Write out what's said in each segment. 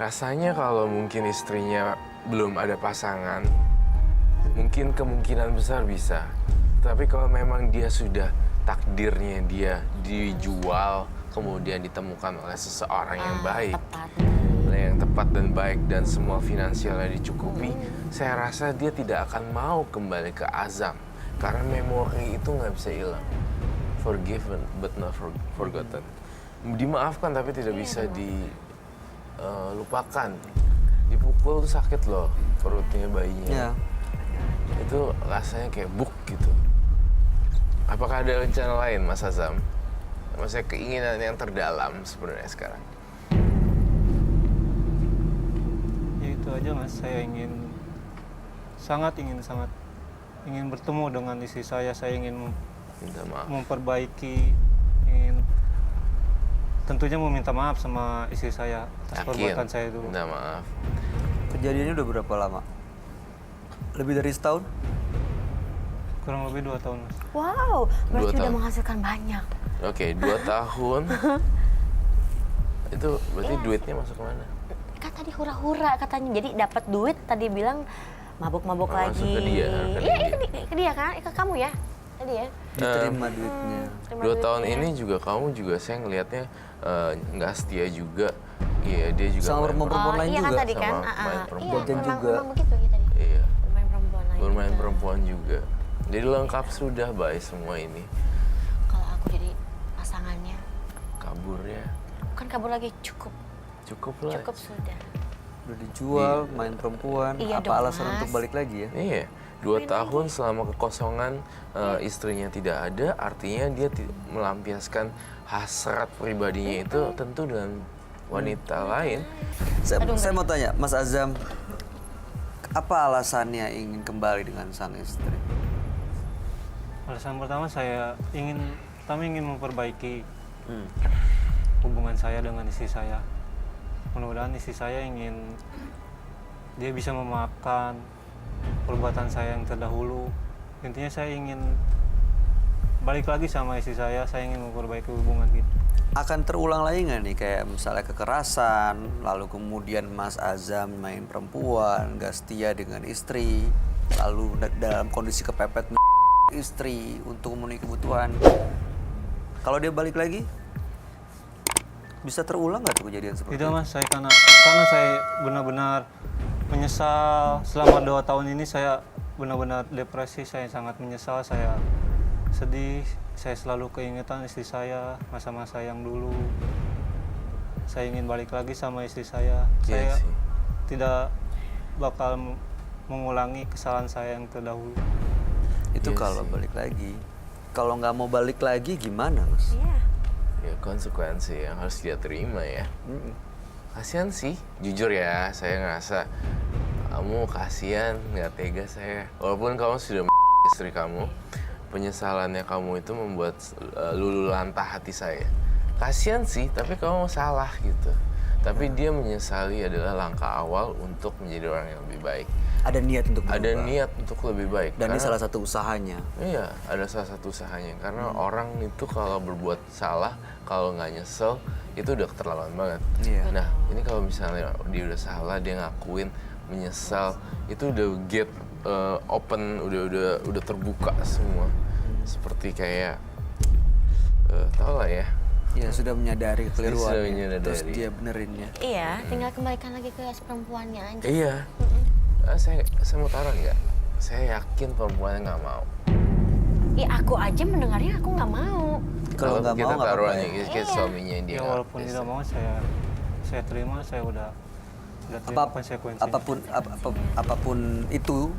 Rasanya kalau mungkin istrinya belum ada pasangan, mungkin kemungkinan besar bisa. Tapi kalau memang dia sudah takdirnya dia dijual, kemudian ditemukan oleh seseorang yang baik, yang tepat dan baik, dan semua finansialnya dicukupi, saya rasa dia tidak akan mau kembali ke Azam. Karena memori itu nggak bisa hilang. Forgiven but not forgotten. Dimaafkan tapi tidak bisa dilupakan. Dipukul tuh sakit loh perutnya bayinya. Itu rasanya kayak buk gitu. Apakah ada rencana lain, Mas Azam? Maksudnya keinginan yang terdalam sebenarnya sekarang. Ya itu aja Mas, saya sangat ingin bertemu dengan istri saya ingin Minta maaf. memperbaiki, tentunya meminta maaf sama istri saya atas perbuatan saya itu. Minta maaf. Kejadiannya udah berapa lama? Lebih dari setahun? Kurang lebih 2 tahun Mas. Wow, berarti 2 udah tahun. menghasilkan banyak. Oke, 2 tahun. Itu berarti duitnya masuk kemana? Kan tadi hura-hura katanya, jadi dapat duit tadi bilang mabuk-mabuk Masuk lagi. ke dia, ke Iya, dia. ke dia kan, ke kamu ya tadi ya. Diterima duitnya. Terima 2 tahun duitnya. ini juga kamu juga saya ngelihatnya nggak setia juga. Iya, dia juga Sama main perempuan lain iya kan juga. tadi kan. Sama main perempuan. Jajan memang, juga. memang begitu ya tadi. Iya, Bermain perempuan lain. bermain juga. perempuan juga. Jadi lengkap sudah baik semua ini. Kalau aku jadi pasangannya, Kabur ya. bukan kabur lagi, cukup Lah. sudah. Udah dijual, main perempuan. Iya Apa dong, alasan Mas. untuk balik lagi ya? Iya, 2 tahun selama kekosongan istrinya tidak ada, artinya dia melampiaskan hasrat pribadinya itu tentu dengan wanita lain. Saya mau tanya, Mas Azam, apa alasannya ingin kembali dengan sang istri? Alasan pertama saya ingin memperbaiki hubungan saya dengan istri saya. Mudah-mudahan istri saya dia bisa memaafkan perbuatan saya yang terdahulu. Intinya saya ingin balik lagi sama istri saya ingin memperbaiki hubungan kita. Akan terulang lagi nggak nih kayak misalnya kekerasan, lalu kemudian Mas Azam main perempuan, gak setia dengan istri, lalu dalam kondisi kepepet istri untuk memenuhi kebutuhan. Kalau dia balik lagi, bisa terulang nggak tuh kejadian seperti Tidak itu? Mas, karena saya benar-benar menyesal selama 2 tahun ini. Saya benar-benar depresi, saya sangat menyesal, saya sedih, saya selalu keingetan istri saya, masa-masa yang dulu. Saya ingin balik lagi sama istri saya. Iya Saya sih. tidak bakal mengulangi kesalahan saya yang terdahulu. Itu Iya kalau sih. balik lagi. Kalau nggak mau balik lagi gimana, Mas? Iya. Ya konsekuensi yang harus dia terima ya. Kasihan sih, jujur ya, saya ngerasa kamu kasihan, nggak tega saya. Walaupun kamu sudah istri kamu, penyesalannya kamu itu membuat lulu lantah hati saya. Kasihan sih, tapi kamu salah gitu. Tapi dia menyesali adalah langkah awal untuk menjadi orang yang lebih baik. Ada niat untuk berubah. Ada niat untuk lebih baik. Dan ini Karena- salah satu usahanya. Iya, ada salah satu usahanya. Karena orang itu kalau berbuat salah, kalau nggak nyesel, itu udah keterlaluan banget. Iya. Nah, ini kalau misalnya dia udah salah, dia ngakuin, menyesal, itu udah get open, udah terbuka semua. Seperti kayak, tau lah ya. Ya sudah menyadari kekeliruan. Sudah menyadari. Terus dia benerinnya. Iya, tinggal kembalikan lagi ke perempuannya aja. Iya. Saya mau taruh nggak? Saya yakin perempuannya nggak mau. Iya, aku aja mendengarnya aku nggak mau. Kalau nggak mau kita nggak taruh apa-apa aja ya? kayak Iya. suaminya dia. Ya nggak walaupun bisa. tidak mau, saya terima, saya udah terima konsekuensinya. Apapun itu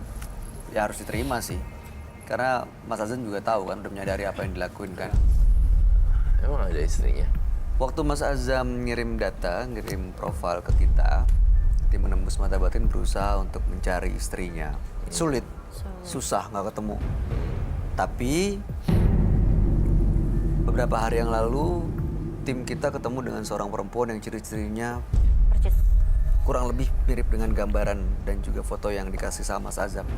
ya harus diterima sih. Karena Mas Azam juga tahu kan, udah menyadari apa yang dilakuin kan. Emang ada istrinya? Waktu Mas Azam ngirim data, ngirim profil ke kita, tim menembus mata batin berusaha untuk mencari istrinya. Sulit, susah, nggak ketemu. Tapi beberapa hari yang lalu tim kita ketemu dengan seorang perempuan yang ciri-cirinya Percis. kurang lebih mirip dengan gambaran dan juga foto yang dikasih sama Mas Azam.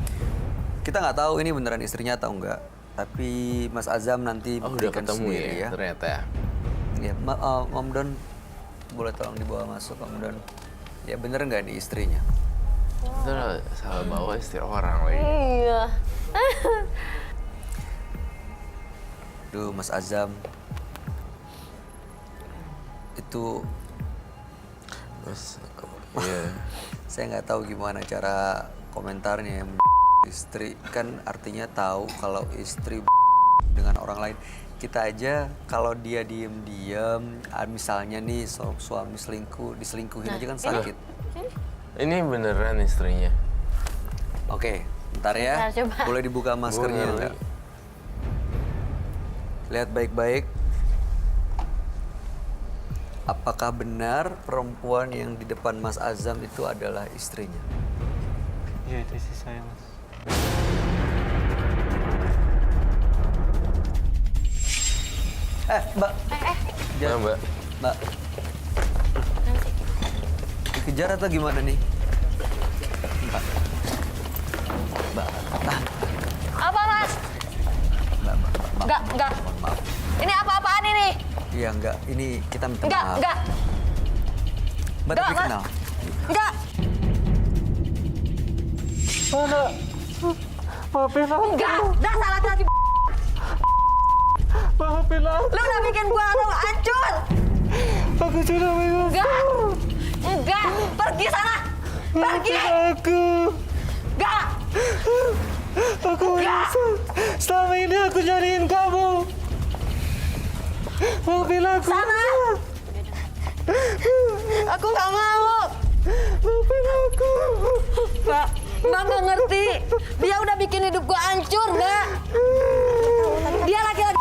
Kita nggak tahu ini beneran istrinya atau enggak, tapi Mas Azam nanti Oh, udah buktikan ketemu sendiri ya, ternyata ya. Ya, Om Don boleh tolong dibawa masuk, Om Don. Ya bener nggak nih istrinya? Itu salah bawa istri orang lagi. Iya. Duh, Mas Azam. Itu Terus, iya. saya nggak tahu gimana cara komentarnya. Istri kan artinya tahu kalau istri dengan orang lain. Kita aja kalau dia diem-diem, misalnya nih suami selingkuh, diselingkuhin aja kan sakit. Ini beneran istrinya. Oke, bentar ya. Bentar, coba. Boleh dibuka maskernya Boleh. enggak? Lihat baik-baik. Apakah benar perempuan yang di depan Mas Azam itu adalah istrinya? Iya, itu istri saya, Mas. Mbak. Nah, Mbak. Mbak. Dikejar atau gimana nih? Mbak. Mbak. Apa, Mas? Mbak. Enggak. Mohon maaf. Ini apa-apaan ini? Iya, enggak. Ini kita minta Enggak, maaf. enggak. Mbak Enggak, tapi Mas. kenal. Enggak. Maafin aku. Enggak. Dasar laki-laki. Maafin aku. Lu udah bikin gua hancur. Aku sudah menyesal. Enggak. Enggak. Pergi sana. Pergi. Aku. Enggak. Aku menyesal. Selama ini aku nyariin kamu. Maafin aku. Sana. Aku nggak mau. Maafin aku. Mbak, Mbak nggak ngerti. Dia udah bikin hidup gua hancur, Mbak. Dia laki-laki.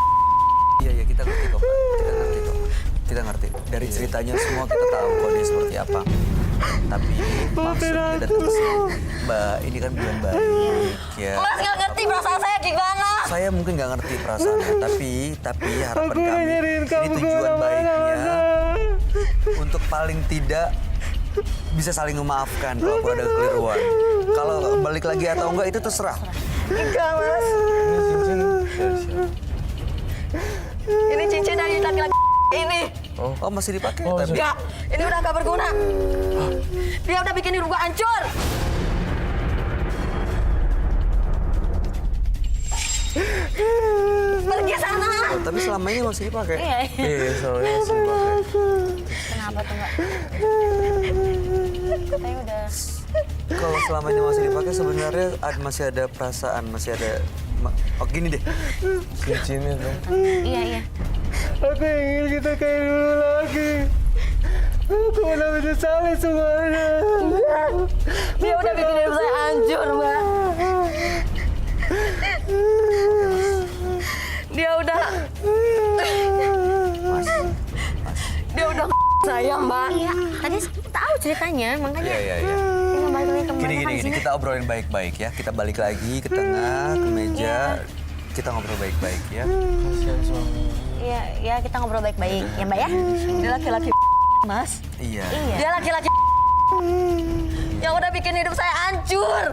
Iya, kita ngerti kok, Mbak. Kita ngerti kok. Kita ngerti. Dari ceritanya semua kita tahu kok dia seperti apa. Tapi maksud kita datang ke sini, Mbak, ini kan bulan baik ya. Mas nggak ngerti perasaan saya gimana. Saya mungkin nggak ngerti perasaannya, tapi harapan Aku udah kami nyariin ini kamu tujuan baiknya kemana-mana. untuk paling tidak bisa saling memaafkan kalaupun ada kekeliruan. Kalau balik lagi atau enggak itu terserah. Enggak, Mas. Ini cincin dari siapa? Ini cincin dari laki-laki ini. Oh, masih dipakai Oh, tapi. Enggak, ini udah nggak berguna. Dia udah bikin hidup gua hancur. Pergi sana. Oh, tapi selama ini masih dipakai. Iya. Iya, soalnya masih dipakai. Kenapa tuh, Mbak? Saya udah. Kalau selama ini masih dipakai sebenarnya masih ada perasaan, masih ada. Oh gini deh. Cincinnya dong. Iya. Aku ingin kita kayak dulu lagi. Aku udah menyesali semuanya. Dia udah bikin hidup saya hancur, Mbak. Dia udah. Dia udah saya, Mbak. Iya, tadi saya tahu ceritanya, makanya. Iya. Kita balik lagi ke Gini, kita obrolin baik-baik ya. Kita balik lagi ke tengah, ke meja. Kita ngobrol baik-baik ya. Kasihan suami. Iya, kita ngobrol baik-baik, ya Mbak ya. Dia laki-laki, Mas. Iya. Dia laki-laki yang udah bikin hidup saya hancur.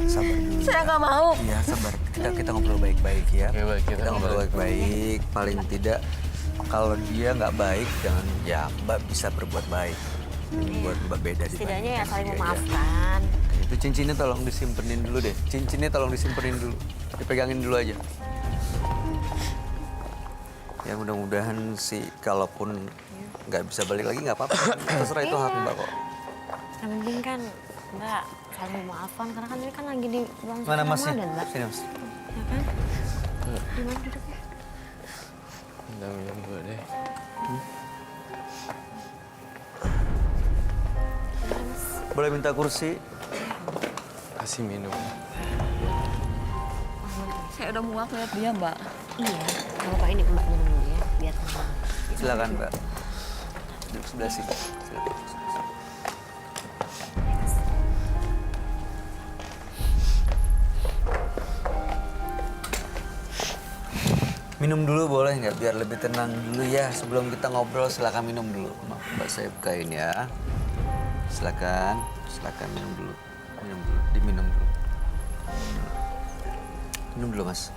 Sabar dulu. Saya nggak mau. Iya, sabar. Kita ngobrol baik-baik ya. Oke, baik, kita ngobrol ngobrol. baik-baik. Paling tidak kalau dia nggak baik, jangan ya Mbak bisa berbuat baik. Buat Mbak beda di Setidaknya ya saling Iya. memaafkan. Itu cincinnya tolong disimpenin dulu deh. Cincinnya tolong disimpenin dulu. Dipegangin dulu aja. Ya mudah-mudahan sih kalaupun nggak bisa balik lagi nggak apa-apa. Terserah itu hak Mbak kok. Yang penting kan Mbak saling memaafkan karena kan ini kan lagi di bulan suci Mana masnya? Ramadan, Mbak. Sini mas. Ya kan? Gimana hidupnya? Minta minum dulu deh. Boleh minta kursi? Kasih minum. Saya udah muak lihat dia, Mbak. Iya. Kalau Pak ini Mbak minum dulu ya, biar tenang. Silakan Mbak. Duduk sebelah sini. Silakan. Minum dulu boleh nggak? Biar lebih tenang dulu ya. Sebelum kita ngobrol silakan minum dulu. Mbak saya bukain ya. Silakan minum dulu. Diminum dulu. Minum dulu mas.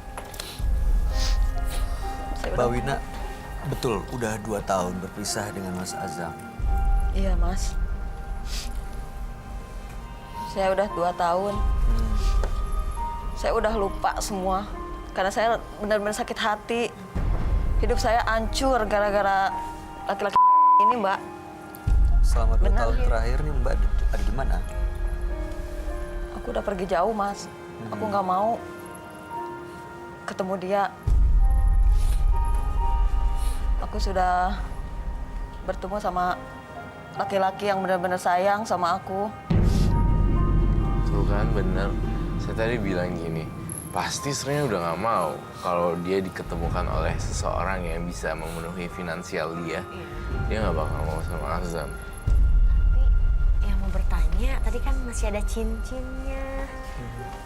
Mbak Wina, betul udah 2 tahun berpisah dengan Mas Azam. Iya, Mas. Saya udah 2 tahun. Saya udah lupa semua. Karena saya benar-benar sakit hati. Hidup saya hancur gara-gara laki-laki ini, Mbak. Selama 2 Benar. tahun terakhir nih Mbak ada di mana? Aku udah pergi jauh, Mas. Aku nggak mau ketemu dia. Aku sudah bertemu sama laki-laki yang benar-benar sayang sama aku. Tuh kan bener. Saya tadi bilang gini, pasti istrinya udah nggak mau kalau dia diketemukan oleh seseorang yang bisa memenuhi finansial dia. Dia nggak bakal mau sama Azam. Tapi yang mau bertanya, tadi kan masih ada cincinnya.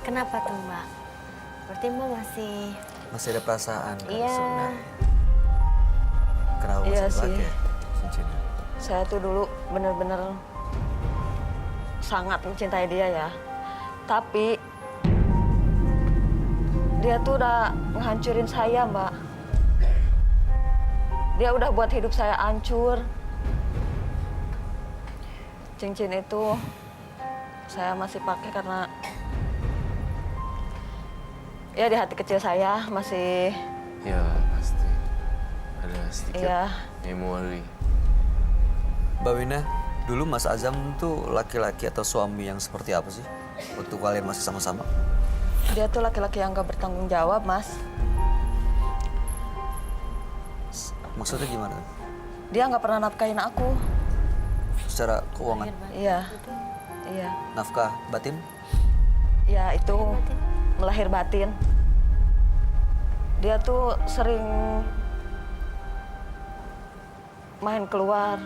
Kenapa tuh Mbak? Berarti Mbak Masih ada perasaan kan Iya. sebenarnya. Kenapa Iya masih sih. dipakai cincinnya? Saya tuh dulu benar-benar sangat mencintai dia ya. Tapi dia tuh udah ngehancurin saya, Mbak. Dia udah buat hidup saya hancur. Cincin itu saya masih pakai karena ya di hati kecil saya masih Ya pasti ada sedikit Iya. memori. Mbak Wina, dulu Mas Azam tuh laki-laki atau suami yang seperti apa sih? Waktu kalian masih sama-sama? dia tuh laki-laki yang gak bertanggung jawab, Mas. Maksudnya gimana? Dia nggak pernah nafkahin aku. Secara keuangan? Iya, iya, Nafkah batin? ya itu melahir batin. Dia tuh sering main keluar.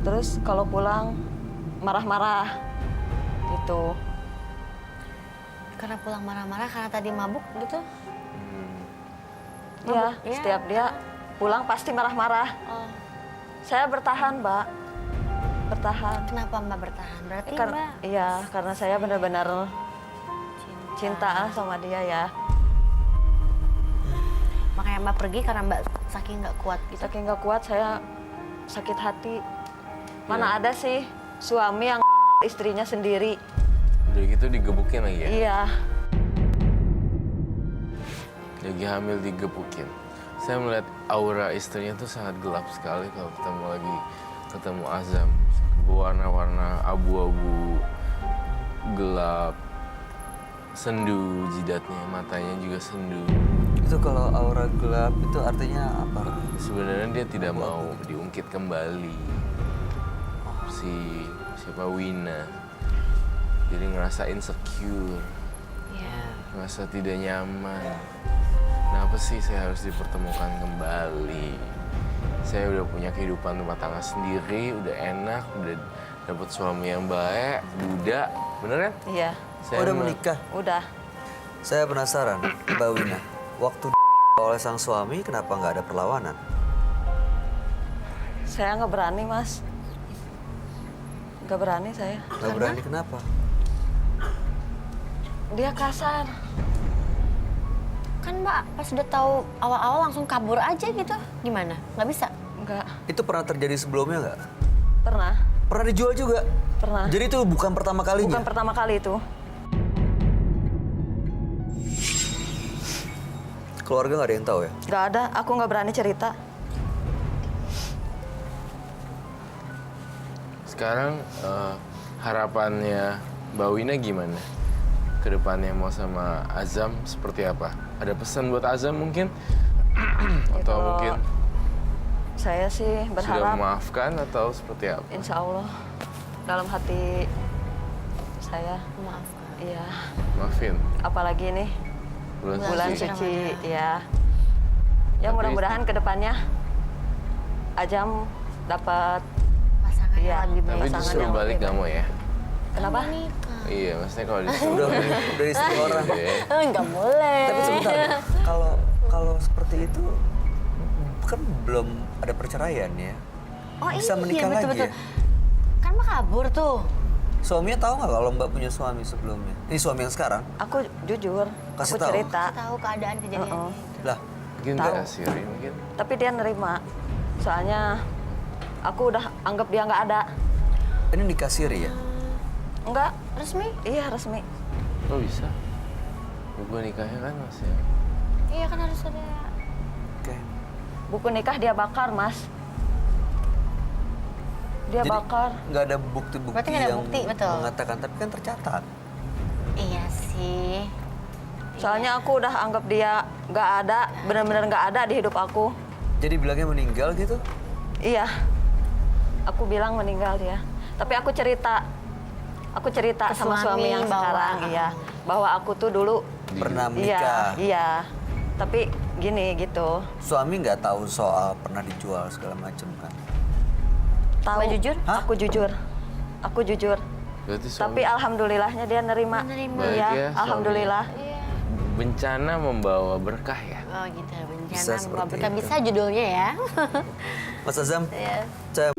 Terus kalau pulang marah-marah gitu. karena pulang marah-marah karena tadi mabuk gitu? Ya, Iya. setiap dia pulang pasti marah-marah. Oh, Saya bertahan, Mbak. Bertahan. kenapa Mbak bertahan? Berarti Karena Mbak iya, karena saya benar-benar cinta sama dia ya. makanya Mbak pergi karena Mbak saking nggak kuat gitu. Saking nggak kuat saya sakit hati. Mana Iya. ada sih suami yang istrinya sendiri? Udah gitu digebukin lagi ya. Iya. Lagi hamil digebukin. Saya melihat aura istrinya tuh sangat gelap sekali kalau ketemu Azam. Warna-warna abu-abu gelap, sendu jidatnya, matanya juga sendu. Itu kalau aura gelap itu artinya apa? Sebenarnya dia tidak mau diungkit kembali siapa Wina. Jadi ngerasa insecure, Iya. ngerasa tidak nyaman. Kenapa sih saya harus dipertemukan kembali? Saya udah punya kehidupan rumah tangga sendiri, udah enak, udah dapet suami yang baik, budak, bener kan? Iya. Udah menikah? Udah. Saya penasaran, Mbak Wina. Waktu oleh sang suami, kenapa nggak ada perlawanan? Saya nggak berani, Mas. Nggak berani saya. Nggak berani kenapa? Dia kasar. Kan Mbak pas udah tahu awal-awal langsung kabur aja gitu. Gimana? Nggak bisa? Nggak. Itu pernah terjadi sebelumnya nggak? Pernah. Pernah dijual juga? Pernah. Jadi itu bukan pertama kalinya? Bukan pertama kali itu. Keluarga nggak ada yang tahu ya? Nggak ada. Aku nggak berani cerita. Sekarang harapannya Mbak Wina gimana? Kedepannya mau sama Azam seperti apa? Ada pesan buat Azam mungkin? Atau kalau mungkin Saya sih sudah berharap, memaafkan atau seperti apa? insya Allah, dalam hati saya, Maafkan. iya. Maafin. Apalagi nih bulan suci. suci, ya. Ya Tapi- mudah-mudahan kedepannya Ajam dapat, Pasangan Iya. yang lebih baik. Tapi pasangan justru yang balik lebih nggak mau ya? kenapa? Nikah. Iya, maksudnya kalau disuruh Udah balik. udah istri orang. Iya. Nggak boleh. Tapi sebentar, kalau seperti itu kan belum ada perceraian ya? Oh Bisa iya, menikah lagi betul-betul. ya? Kan Mbak kabur tuh. Suaminya tahu nggak kalau Mbak punya suami sebelumnya? Ini suami yang sekarang? Aku jujur, Kasih aku tahu. cerita. Tahu keadaan kejadian. Heeh. Lah, Mungkin Tahu. nggak Siri, mungkin. Tapi dia nerima. Soalnya aku udah anggap dia nggak ada. ini nikah siri ya? Enggak, Resmi? iya resmi. Oh bisa? Buku nikahnya kan masih. Iya kan harus ada. Oke. Buku nikah dia bakar, Mas. Dia Jadi bakar. nggak ada bukti-bukti Berarti nggak ada yang bukti, betul. mengatakan, tapi kan tercatat. Iya sih. Soalnya aku udah anggap dia nggak ada, benar-benar nggak ada di hidup aku. Jadi bilangnya meninggal gitu? Iya, aku bilang meninggal dia. Tapi aku cerita Ke sama suami yang bahwa- sekarang, iya, bahwa aku tuh dulu, Pernah menikah. iya. Tapi gini gitu, Suami nggak tahu soal pernah dijual segala macam kan? tahu. Mbak jujur? Hah? Aku jujur. Berarti Tapi alhamdulillahnya dia nerima. Menerima. Iya, Bahagia suami. alhamdulillah. Iya. bencana membawa berkah ya. Oh gitu, Bisa bencana seperti membawa berkah. itu. Bisa judulnya ya. Mas Azam, Iya. saya